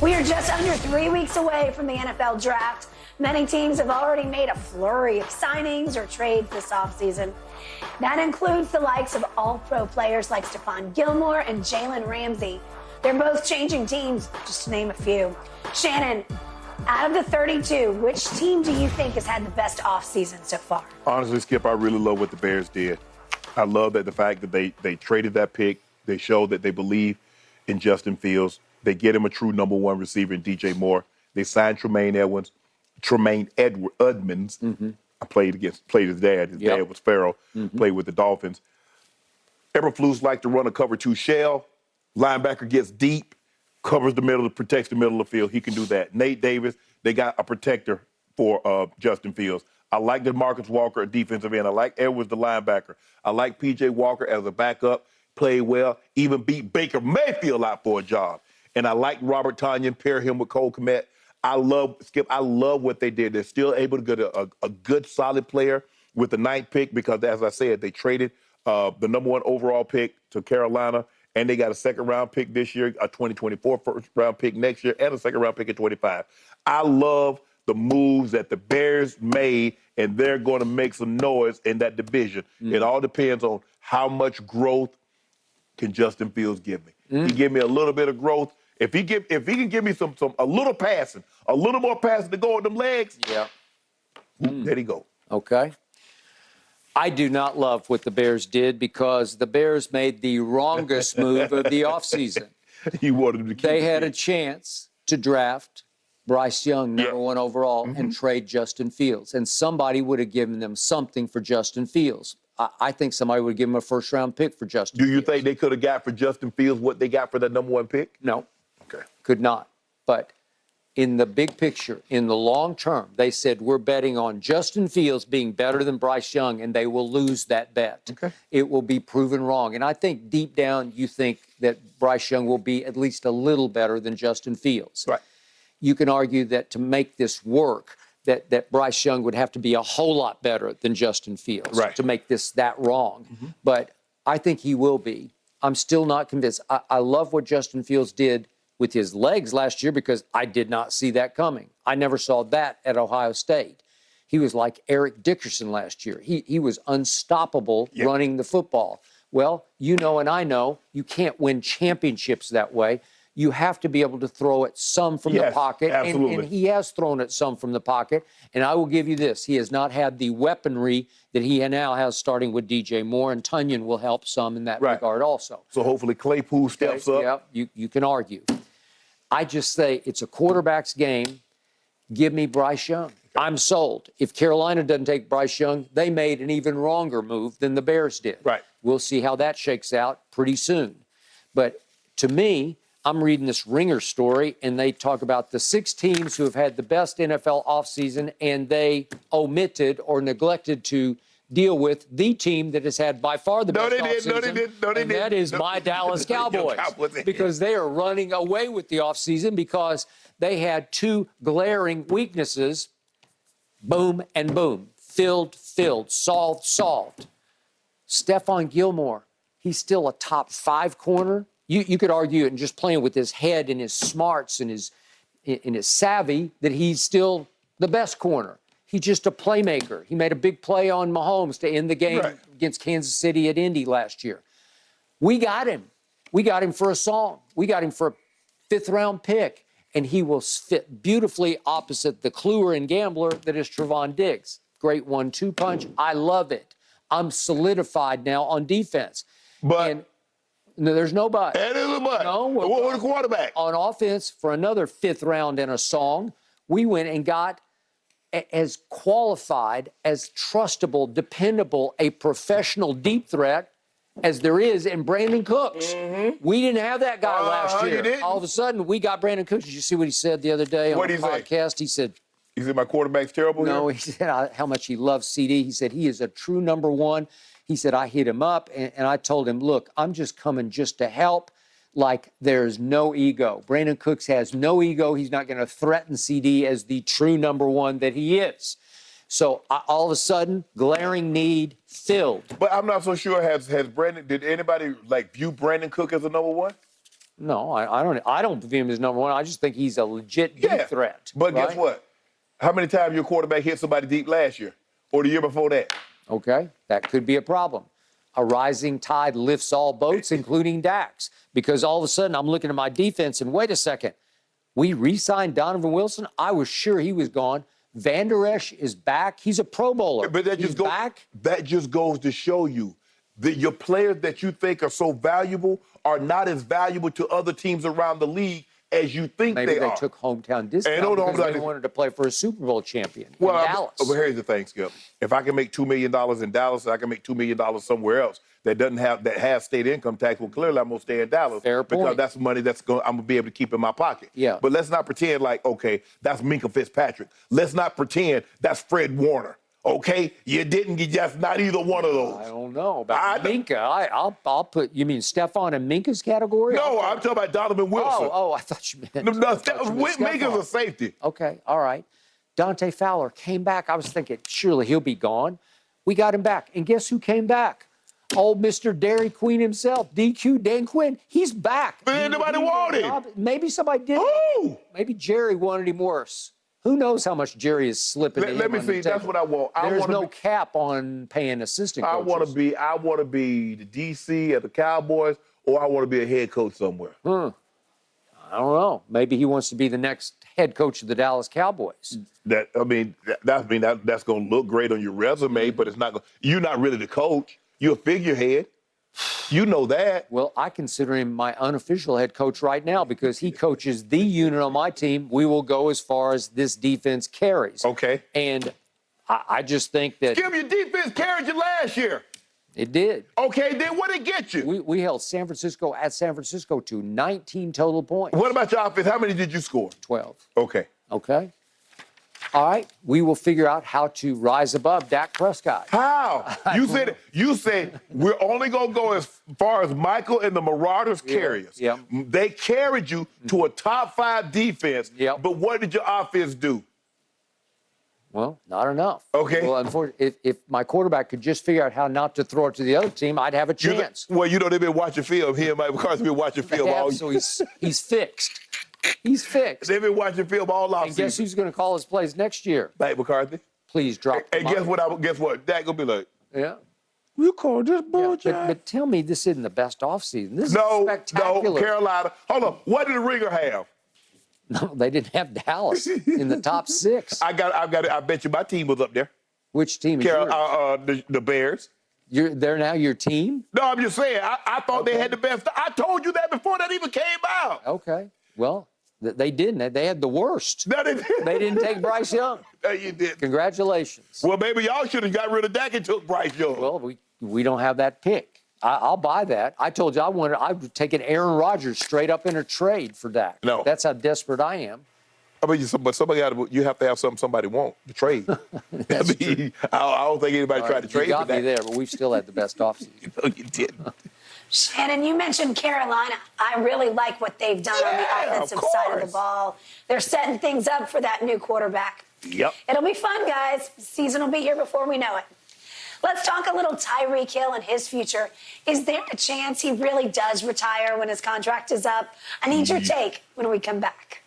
We are just under 3 weeks away from the NFL draft. Many teams have already made a flurry of signings or trades this offseason. That includes the likes of all-pro players like Stephon Gilmore and Jalen Ramsey. They're both changing teams, just to name a few. Shannon, out of the 32, which team do you think has had the best offseason so far? Honestly, Skip, I really love what the Bears did. I love that the fact that they traded that pick. They showed that they believe in Justin Fields. They get him a true number one receiver in DJ Moore. They signed Tremaine Edmonds. I played his dad. His dad was Pharaoh. Played with the Dolphins. Eberflus liked to run a cover two shell. Linebacker gets deep, covers the middle, protects the middle of the field. He can do that. Nate Davis, they got a protector for Justin Fields. I like DeMarcus Walker at defensive end. I like Edwards, the linebacker. I like P.J. Walker as a backup. Played well. Even beat Baker Mayfield out for a job. And I like Robert Tonyan, pair him with Cole Kmet. I love what they did. They're still able to get a good, solid player with the 9th pick because, as I said, they traded the number 1 overall pick to Carolina, and they got a second-round pick this year, a 2024 first-round pick next year, and a second-round pick in 25. I love the moves that the Bears made, and they're going to make some noise in that division. It all depends on how much growth can Justin Fields give me. He give me a little bit of growth. If he can give me a little passing, a little more passing to go with them legs, there he go. Okay. I do not love what the Bears did because the Bears made the wrongest move of the offseason. You wanted them to keep They had a chance to draft Bryce Young, number 1 overall, and trade Justin Fields. And somebody would have given them something for Justin Fields. I think somebody would give him a first-round pick for Justin Fields. Do you think they could have got for Justin Fields what they got for that number 1 pick? No. Okay. Could not. But in the big picture, in the long term, they said we're betting on Justin Fields being better than Bryce Young, and they will lose that bet. Okay. It will be proven wrong. And I think deep down you think that Bryce Young will be at least a little better than Justin Fields. Right. You can argue that to make this work, that Bryce Young would have to be a whole lot better than Justin Fields to make that wrong. But I think he will be. I'm still not convinced. I love what Justin Fields did with his legs last year because I did not see that coming. I never saw that at Ohio State. He was like Eric Dickerson last year. He was unstoppable running the football. Well, you know and I know you can't win championships that way. You have to be able to throw it some from the pocket. Absolutely. And he has thrown it some from the pocket. And I will give you this. He has not had the weaponry that he now has starting with DJ Moore, and Tonyan will help some in that regard also. So hopefully Claypool steps up. Yeah, you can argue. I just say it's a quarterback's game. Give me Bryce Young. I'm sold. If Carolina doesn't take Bryce Young, they made an even wronger move than the Bears did. Right. We'll see how that shakes out pretty soon. But to me, I'm reading this Ringer story, and they talk about the 6 teams who have had the best NFL offseason, and they omitted or neglected to deal with the team that has had by far the best offseason. And that is my Dallas Cowboys. Because they are running away with the offseason because they had 2 glaring weaknesses. Boom and boom. Filled. Solved. Stephon Gilmore, he's still a top 5 corner. You could argue it and just playing with his head and his smarts and his savvy that he's still the best corner. He's just a playmaker. He made a big play on Mahomes to end the game against Kansas City at Indy last year. We got him. We got him for a song. We got him for a 5th-round pick, and he will fit beautifully opposite the cluer and gambler that is Trevon Diggs. Great 1-2 punch. I love it. I'm solidified now on defense. But no, there's no but. That is a but. No, what was the quarterback? On offense, for another 5th round and a song, we went and got as qualified, as trustable, dependable, a professional deep threat as there is in Brandon Cooks. We didn't have that guy last year. All of a sudden, we got Brandon Cooks. Did you see what he said the other day on the podcast? He said, my quarterback's terrible No, here? he said how much he loves CD. He said he is a true number 1. He said, I hit him up, and I told him, look, I'm just coming just to help. Like, there's no ego. Brandon Cooks has no ego. He's not going to threaten CD as the true number 1 that he is. So all of a sudden, glaring need filled. But I'm not so sure. Has Brandon? Did anybody view Brandon Cook as a number 1? No, I don't view him as number one. I just think he's a legit deep threat. But right? guess what? How many times your quarterback hit somebody deep last year or the year before that? Okay, that could be a problem. A rising tide lifts all boats, including Dak's, because all of a sudden I'm looking at my defense and wait a second, we re-signed Donovan Wilson. I was sure he was gone. Van Der Esch is back. He's a Pro Bowler. But that just goes to show you that your players that you think are so valuable are not as valuable to other teams around the league as you think Maybe they they are. took hometown discount because they wanted to play for a Super Bowl champion in Dallas. Well, here's the thing, Skip. If I can make $2 million in Dallas, I can make $2 million somewhere else that has state income tax. Well, clearly I'm gonna stay in Dallas because that's money I'm gonna be able to keep in my pocket. Yeah. But let's not pretend like, okay, that's Minka Fitzpatrick. Let's not pretend that's Fred Warner. Okay, you didn't get just not either one of those. I don't know about Minka. I'll put. You mean Stefan in Minka's category? No, I'm talking about Donovan Wilson. Oh, I thought you meant. Minka's a safety. Okay, all right. Dante Fowler came back. I was thinking surely he'll be gone. We got him back, and guess who came back? Old Mr. Dairy Queen himself, DQ Dan Quinn. He's back. But anybody want him. Maybe somebody did. Who? Maybe Jerry wanted him worse. Who knows how much Jerry is slipping? Let me see. That's what I want. There's no cap on paying assistant coaches. I want to be the DC at the Cowboys, or I want to be a head coach somewhere. I don't know. Maybe he wants to be the next head coach of the Dallas Cowboys. That's going to look great on your resume, but it's not. You're not really the coach. You're a figurehead. You know that. Well, I consider him my unofficial head coach right now because he coaches the unit on my team. We will go as far as this defense carries. Okay. And I just think that. Skip, your defense carried you last year. It did. Okay, then what did it get you? We held San Francisco to 19 total points. What about your offense? How many did you score? 12. Okay. Okay. All right, we will figure out how to rise above Dak Prescott. How? You said we're only gonna go as far as Michael and the Marauders carry us. Yeah. They carried you to a top 5 defense. Yeah. But what did your offense do? Well, not enough. Okay. Well, unfortunately, if my quarterback could just figure out how not to throw it to the other team, I'd have a chance. They've been watching film. He and Mike McCarthy been watching film all year. So he's fixed. He's fixed. They've been watching film all offseason. And guess who's going to call his plays next year? Mike McCarthy. Please drop. And guess what? Dak gonna be like, yeah. You call this bullshit? But tell me this isn't the best offseason. This is spectacular. No, Carolina. Hold on. What did the Ringer have? No, they didn't have Dallas in the top 6. I bet you my team was up there. Which team is yours? The Bears. They're now your team? No, I'm just saying. I thought they had the best. I told you that before that even came out. Okay. Well, they didn't. They had the worst. No, they didn't. They didn't take Bryce Young. No, you didn't. Congratulations. Well, maybe y'all should have got rid of Dak and took Bryce Young. Well, we don't have that pick. I'll buy that. I told you I would take an Aaron Rodgers straight up in a trade for Dak. No. That's how desperate I am. I mean, but you have to have something somebody want to trade. That's true. I don't think anybody tried to trade you for got that. me there, but we've still had the best offseason. No, you didn't. Shannon, you mentioned Carolina. I really like what they've done on the offensive side of the ball. They're setting things up for that new quarterback. Yep. It'll be fun, guys. Season will be here before we know it. Let's talk a little Tyreek Hill and his future. Is there a chance he really does retire when his contract is up? I need your take when we come back.